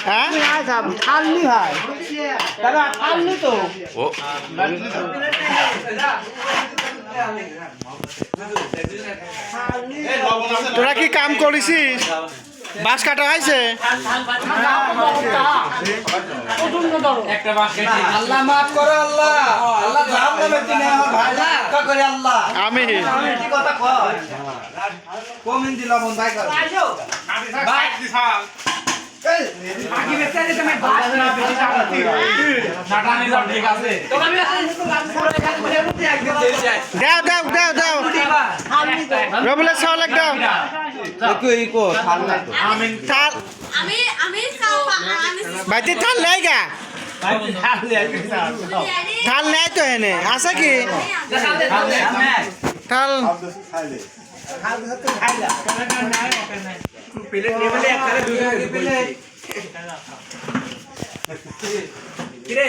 হ্যাঁ ঠান্ডি ভাই দাদা ঠান্ডি তো ও তোরা কি কাম করেছিস বাঁশ কাটা হয়েছে আল্লাহ মাফ করো আল্লাহ আল্লাহ জাহান নামে দিনে আমার ভাই রক্ষা করে আল্লাহ আমি কি কথা কয় কমেন্ট দিলাম মন ভাই কর ভাই এই আগে বেচারে তুমি বাস না বেশি টাকা দিও নাটানি সব ঠিক আছে তো আমি পুরো এখানে ঘুরে ঘুরে একদম দাও দাও দাও দাও রবুলের সাওয়াল দাও দেখো এই কো থাল না তো থাল আমি খাও আমি বাইতে থাল নাই গা থাল নাই তো এনে আছে কি থাল প্লেট নেবেলে একবারে দুটো প্লেট কিরে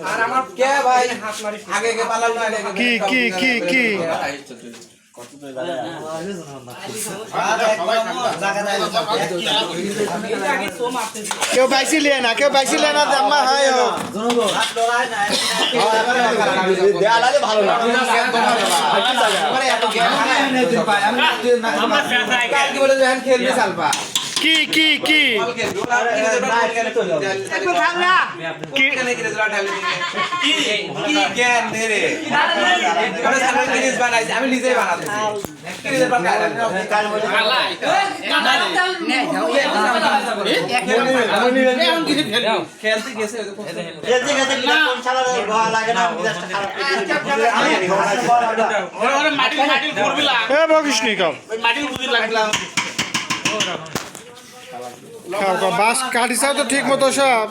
আর আমার কে ভাই আগে কে পালাল না কি কি কি কি কেউ বাইছিলে না কেউ বাইছিলে না জাম্মা হয় কি কি কি আমি নিজেই বানাচ্ছি খেলতে গেছে বকিস নি কাউ বাস কাটিসাও তো ঠিক মতো সব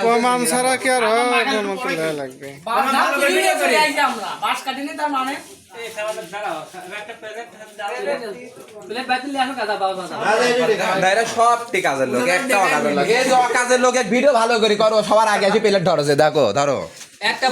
প্রমাণ ছাড়া কি আর হয় লাগবে সব ঠিক কাজের লোক একটা কাজের লোক ভিডিও ভালো করে করো সবার আগে এসে প্লেট ধরো দেখো ধরো একটা